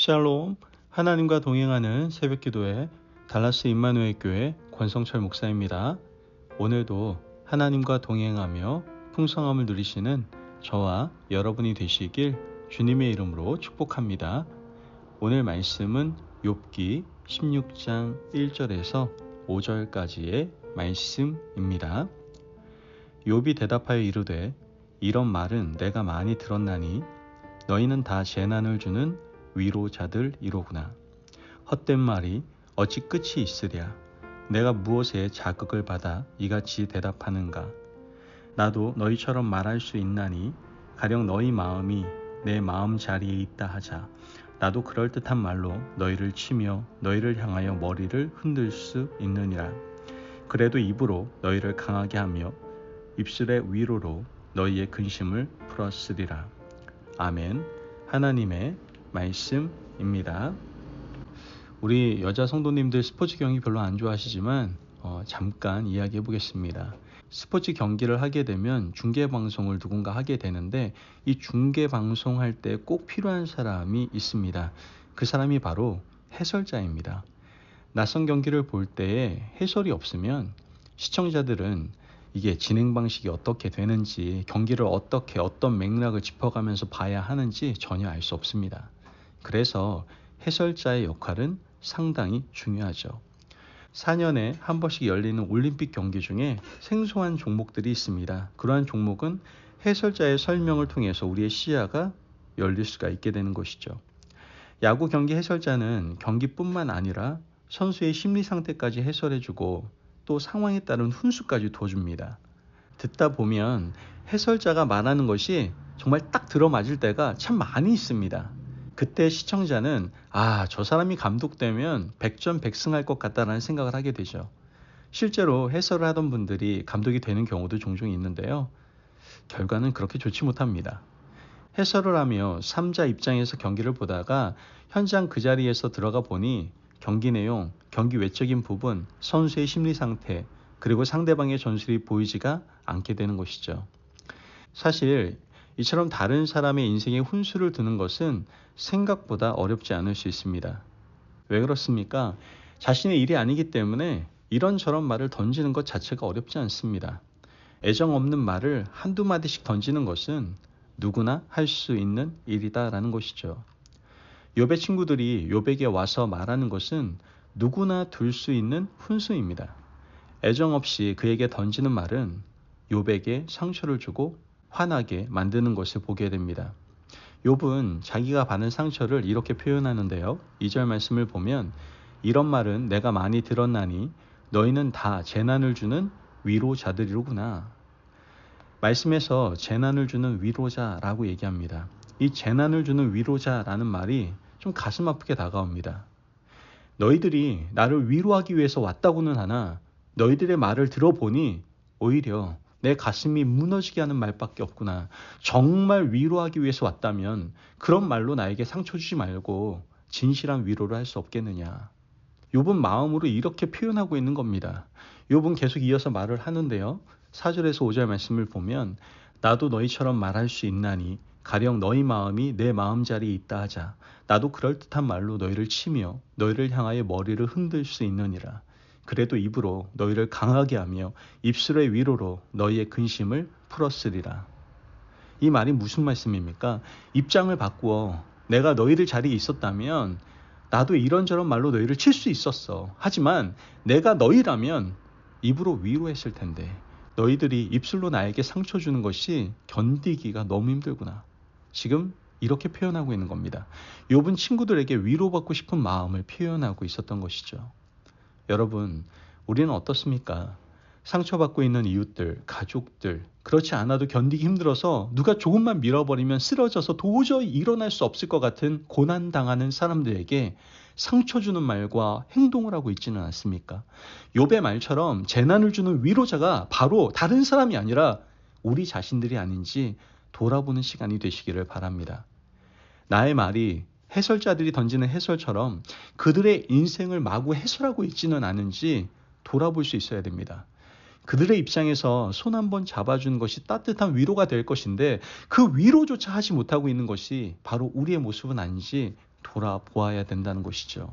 샬롬, 하나님과 동행하는 새벽기도회 달라스 임마누엘 교회 권성철 목사입니다. 오늘도 하나님과 동행하며 풍성함을 누리시는 저와 여러분이 되시길 주님의 이름으로 축복합니다. 오늘 말씀은 욥기 16장 1절에서 5절까지의 말씀입니다. 욥이 대답하여 이르되 이런 말은 내가 많이 들었나니 너희는 다 재난을 주는 위로자들이로구나. 헛된 말이 어찌 끝이 있으랴. 내가 무엇에 자극을 받아 이같이 대답하는가. 나도 너희처럼 말할 수 있나니 가령 너희 마음이 내 마음 자리에 있다 하자. 나도 그럴듯한 말로 너희를 치며 너희를 향하여 머리를 흔들 수 있느니라. 그래도 입으로 너희를 강하게 하며 입술의 위로로 너희의 근심을 풀었으리라. 아멘. 하나님의 말씀입니다. 우리 여자 성도님들 스포츠 경기 별로 안 좋아하시지만 잠깐 이야기해 보겠습니다. 스포츠 경기를 하게 되면 중계방송을 누군가 하게 되는데 이 중계방송할 때 꼭 필요한 사람이 있습니다. 그 사람이 바로 해설자입니다. 낯선 경기를 볼 때에 해설이 없으면 시청자들은 이게 진행 방식이 어떻게 되는지, 경기를 어떻게 어떤 맥락을 짚어가면서 봐야 하는지 전혀 알 수 없습니다. 그래서 해설자의 역할은 상당히 중요하죠. 4년에 한 번씩 열리는 올림픽 경기 중에 생소한 종목들이 있습니다. 그러한 종목은 해설자의 설명을 통해서 우리의 시야가 열릴 수가 있게 되는 것이죠. 야구 경기 해설자는 경기뿐만 아니라 선수의 심리 상태까지 해설해주고 또 상황에 따른 훈수까지 둬줍니다. 듣다 보면 해설자가 말하는 것이 정말 딱 들어맞을 때가 참 많이 있습니다. 그때 시청자는 저 사람이 감독되면 백전백승할 것 같다라는 생각을 하게 되죠. 실제로 해설을 하던 분들이 감독이 되는 경우도 종종 있는데요. 결과는 그렇게 좋지 못합니다. 해설을 하며 3자 입장에서 경기를 보다가 현장 그 자리에서 들어가 보니 경기 내용, 경기 외적인 부분, 선수의 심리 상태, 그리고 상대방의 전술이 보이지가 않게 되는 것이죠. 사실 이처럼 다른 사람의 인생에 훈수를 두는 것은 생각보다 어렵지 않을 수 있습니다. 왜 그렇습니까? 자신의 일이 아니기 때문에 이런저런 말을 던지는 것 자체가 어렵지 않습니다. 애정 없는 말을 한두 마디씩 던지는 것은 누구나 할 수 있는 일이다라는 것이죠. 욥의 친구들이 욥에게 와서 말하는 것은 누구나 둘 수 있는 훈수입니다. 애정 없이 그에게 던지는 말은 욥에게 상처를 주고 화나게 만드는 것을 보게 됩니다. 욥은 자기가 받은 상처를 이렇게 표현하는데요. 2절 말씀을 보면 이런 말은 내가 많이 들었나니 너희는 다 재난을 주는 위로자들이로구나. 말씀에서 재난을 주는 위로자라고 얘기합니다. 이 재난을 주는 위로자라는 말이 좀 가슴 아프게 다가옵니다. 너희들이 나를 위로하기 위해서 왔다고는 하나 너희들의 말을 들어보니 오히려 내 가슴이 무너지게 하는 말밖에 없구나. 정말 위로하기 위해서 왔다면 그런 말로 나에게 상처 주지 말고 진실한 위로를 할 수 없겠느냐. 욥은 마음으로 이렇게 표현하고 있는 겁니다. 욥은 계속 이어서 말을 하는데요. 4절에서 5절 말씀을 보면 나도 너희처럼 말할 수 있나니 가령 너희 마음이 내 마음 자리에 있다 하자. 나도 그럴듯한 말로 너희를 치며 너희를 향하여 머리를 흔들 수 있느니라. 그래도 입으로 너희를 강하게 하며 입술의 위로로 너희의 근심을 풀었으리라. 이 말이 무슨 말씀입니까? 입장을 바꾸어 내가 너희들 자리에 있었다면 나도 이런저런 말로 너희를 칠 수 있었어. 하지만 내가 너희라면 입으로 위로했을 텐데 너희들이 입술로 나에게 상처 주는 것이 견디기가 너무 힘들구나. 지금 이렇게 표현하고 있는 겁니다. 욥은 친구들에게 위로받고 싶은 마음을 표현하고 있었던 것이죠. 여러분, 우리는 어떻습니까? 상처받고 있는 이웃들, 가족들, 그렇지 않아도 견디기 힘들어서 누가 조금만 밀어버리면 쓰러져서 도저히 일어날 수 없을 것 같은 고난당하는 사람들에게 상처 주는 말과 행동을 하고 있지는 않습니까? 욥의 말처럼 재난을 주는 위로자가 바로 다른 사람이 아니라 우리 자신들이 아닌지 돌아보는 시간이 되시기를 바랍니다. 나의 말이 해설자들이 던지는 해설처럼 그들의 인생을 마구 해설하고 있지는 않은지 돌아볼 수 있어야 됩니다. 그들의 입장에서 손 한번 잡아주는 것이 따뜻한 위로가 될 것인데 그 위로조차 하지 못하고 있는 것이 바로 우리의 모습은 아닌지 돌아보아야 된다는 것이죠.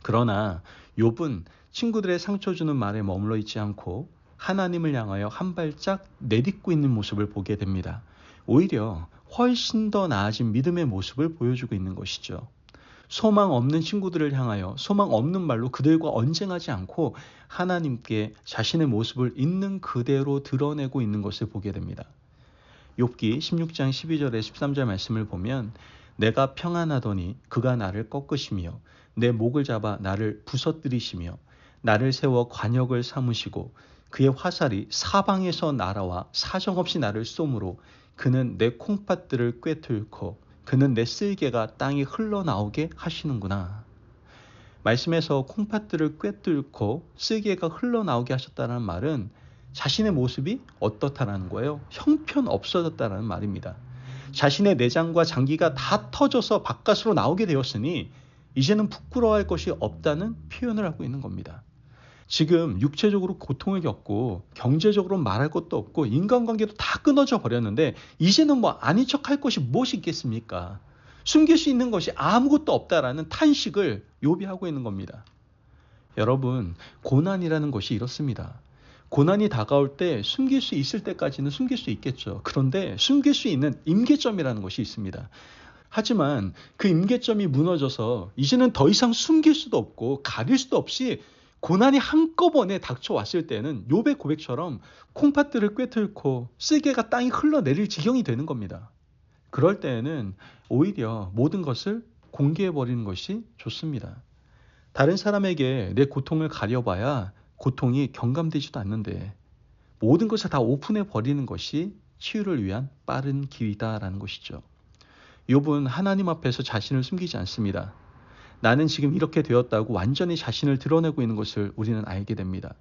그러나 욥은 친구들의 상처 주는 말에 머물러 있지 않고 하나님을 향하여 한 발짝 내딛고 있는 모습을 보게 됩니다. 오히려 훨씬 더 나아진 믿음의 모습을 보여주고 있는 것이죠. 소망 없는 친구들을 향하여 소망 없는 말로 그들과 언쟁하지 않고 하나님께 자신의 모습을 있는 그대로 드러내고 있는 것을 보게 됩니다. 욥기 16장 12절에 13절 말씀을 보면 내가 평안하더니 그가 나를 꺾으시며 내 목을 잡아 나를 부서뜨리시며 나를 세워 관역을 삼으시고 그의 화살이 사방에서 날아와 사정없이 나를 쏘므로 그는 내 콩팥들을 꿰뚫고 그는 내 쓸개가 땅에 흘러나오게 하시는구나. 말씀에서 콩팥들을 꿰뚫고 쓸개가 흘러나오게 하셨다는 말은 자신의 모습이 어떻다라는 거예요? 형편없어졌다는 말입니다. 자신의 내장과 장기가 다 터져서 바깥으로 나오게 되었으니 이제는 부끄러워할 것이 없다는 표현을 하고 있는 겁니다. 지금 육체적으로 고통을 겪고 경제적으로 말할 것도 없고 인간관계도 다 끊어져 버렸는데 이제는 아닌 척할 것이 무엇이 있겠습니까? 숨길 수 있는 것이 아무것도 없다라는 탄식을 욥이 하고 있는 겁니다. 여러분, 고난이라는 것이 이렇습니다. 고난이 다가올 때 숨길 수 있을 때까지는 숨길 수 있겠죠. 그런데 숨길 수 있는 임계점이라는 것이 있습니다. 하지만 그 임계점이 무너져서 이제는 더 이상 숨길 수도 없고 가릴 수도 없이 고난이 한꺼번에 닥쳐왔을 때는 욥의 고백처럼 콩팥들을 꿰뚫고 쓸개가 땅에 흘러내릴 지경이 되는 겁니다. 그럴 때에는 오히려 모든 것을 공개해버리는 것이 좋습니다. 다른 사람에게 내 고통을 가려봐야 고통이 경감되지도 않는데 모든 것을 다 오픈해버리는 것이 치유를 위한 빠른 길이다라는 것이죠. 욥은 하나님 앞에서 자신을 숨기지 않습니다. 나는 지금 이렇게 되었다고 완전히 자신을 드러내고 있는 것을 우리는 알게 됩니다.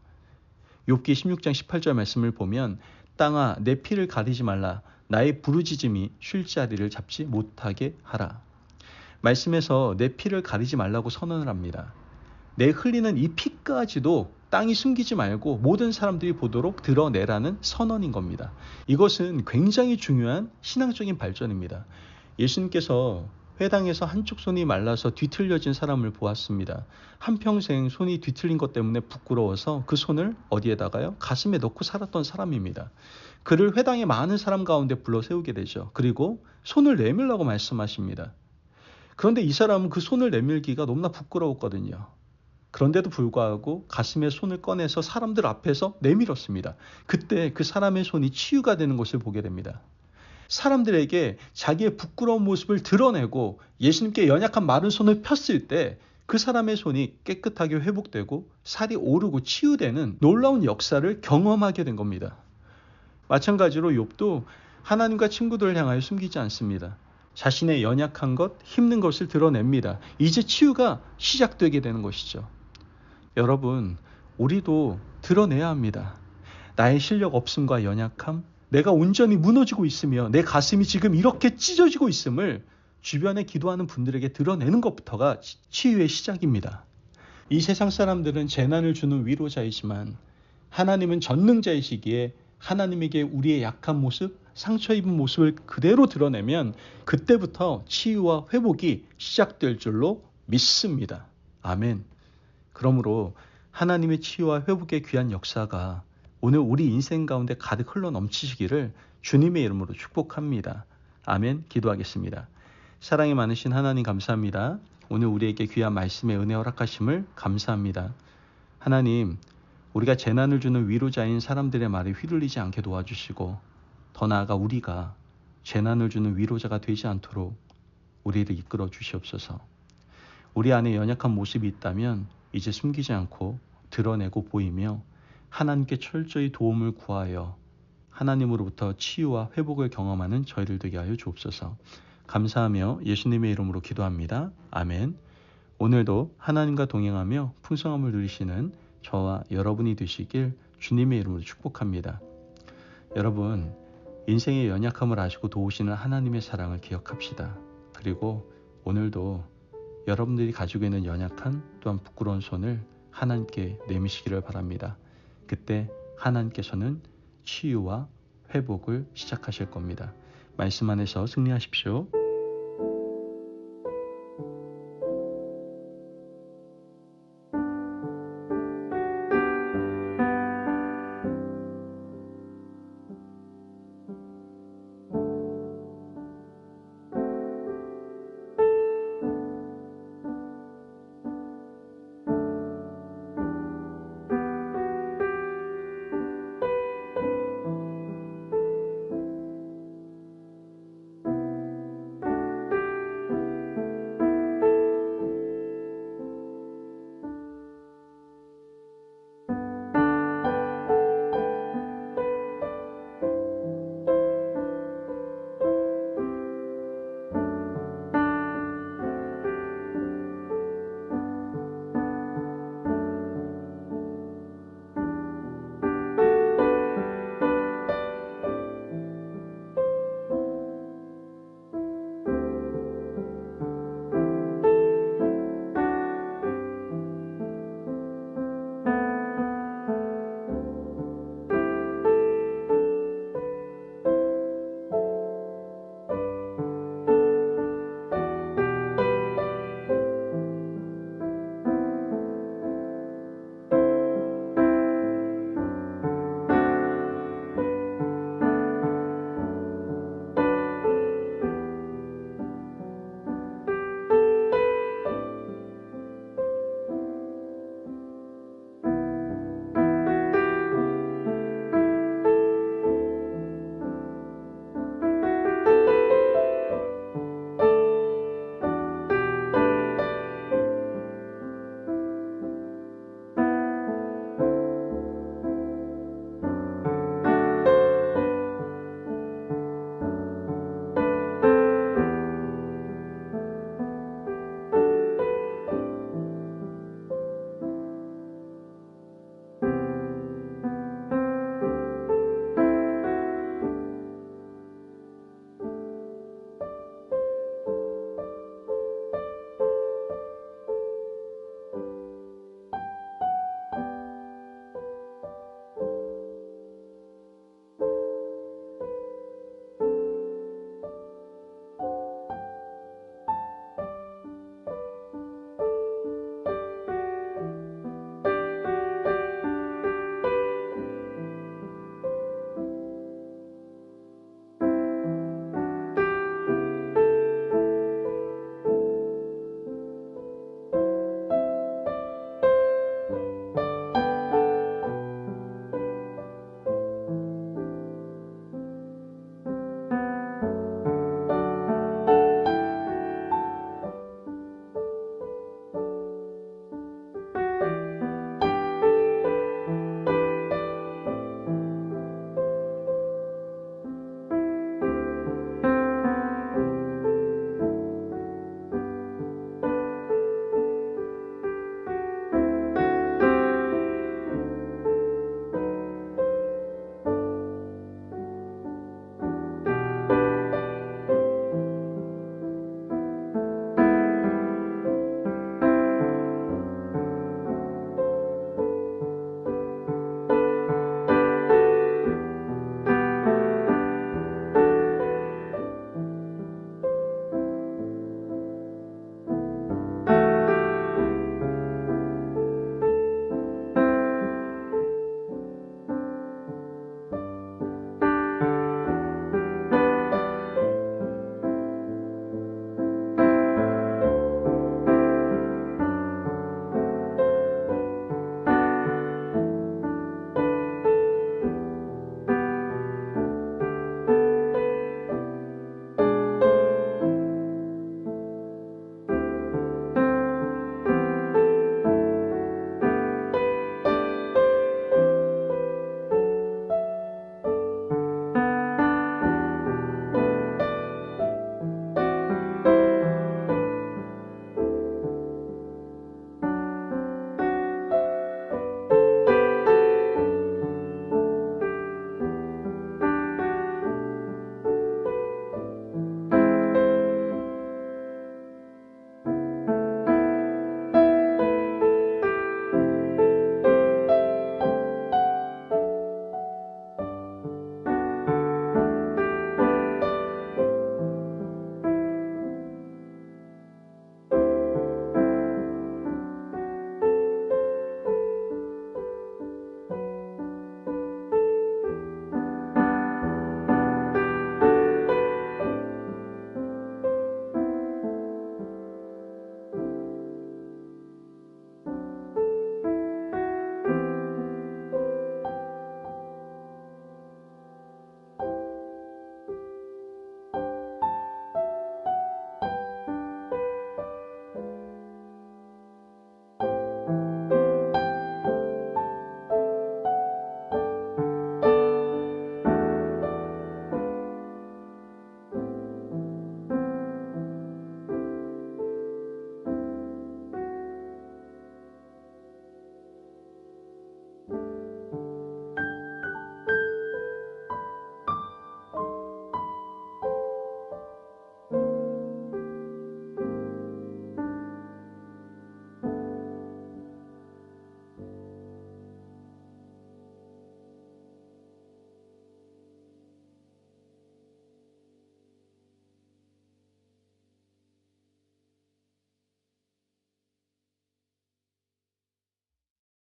욥기 16장 18절 말씀을 보면 땅아 내 피를 가리지 말라 나의 부르짖음이 쉴 자리를 잡지 못하게 하라. 말씀에서 내 피를 가리지 말라고 선언을 합니다. 내 흘리는 이 피까지도 땅이 숨기지 말고 모든 사람들이 보도록 드러내라는 선언인 겁니다. 이것은 굉장히 중요한 신앙적인 발전입니다. 예수님께서 회당에서 한쪽 손이 말라서 뒤틀려진 사람을 보았습니다. 한평생 손이 뒤틀린 것 때문에 부끄러워서 그 손을 어디에다가요? 가슴에 넣고 살았던 사람입니다. 그를 회당의 많은 사람 가운데 불러 세우게 되죠. 그리고 손을 내밀라고 말씀하십니다. 그런데 이 사람은 그 손을 내밀기가 너무나 부끄러웠거든요. 그런데도 불구하고 가슴에 손을 꺼내서 사람들 앞에서 내밀었습니다. 그때 그 사람의 손이 치유가 되는 것을 보게 됩니다. 사람들에게 자기의 부끄러운 모습을 드러내고 예수님께 연약한 마른 손을 폈을 때 그 사람의 손이 깨끗하게 회복되고 살이 오르고 치유되는 놀라운 역사를 경험하게 된 겁니다. 마찬가지로 욥도 하나님과 친구들을 향하여 숨기지 않습니다. 자신의 연약한 것, 힘든 것을 드러냅니다. 이제 치유가 시작되게 되는 것이죠. 여러분, 우리도 드러내야 합니다. 나의 실력 없음과 연약함, 내가 온전히 무너지고 있으며 내 가슴이 지금 이렇게 찢어지고 있음을 주변에 기도하는 분들에게 드러내는 것부터가 치유의 시작입니다. 이 세상 사람들은 재난을 주는 위로자이지만 하나님은 전능자이시기에 하나님에게 우리의 약한 모습, 상처 입은 모습을 그대로 드러내면 그때부터 치유와 회복이 시작될 줄로 믿습니다. 아멘. 그러므로 하나님의 치유와 회복의 귀한 역사가 오늘 우리 인생 가운데 가득 흘러 넘치시기를 주님의 이름으로 축복합니다. 아멘. 기도하겠습니다. 사랑이 많으신 하나님 감사합니다. 오늘 우리에게 귀한 말씀의 은혜 허락하심을 감사합니다. 하나님, 우리가 재난을 주는 위로자인 사람들의 말에 휘둘리지 않게 도와주시고 더 나아가 우리가 재난을 주는 위로자가 되지 않도록 우리를 이끌어 주시옵소서. 우리 안에 연약한 모습이 있다면 이제 숨기지 않고 드러내고 보이며 하나님께 철저히 도움을 구하여 하나님으로부터 치유와 회복을 경험하는 저희들 되게 하여 주옵소서. 감사하며 예수님의 이름으로 기도합니다. 아멘. 오늘도 하나님과 동행하며 풍성함을 누리시는 저와 여러분이 되시길 주님의 이름으로 축복합니다. 여러분, 인생의 연약함을 아시고 도우시는 하나님의 사랑을 기억합시다. 그리고 오늘도 여러분들이 가지고 있는 연약한 또한 부끄러운 손을 하나님께 내미시기를 바랍니다. 그때 하나님께서는 치유와 회복을 시작하실 겁니다. 말씀 안에서 승리하십시오.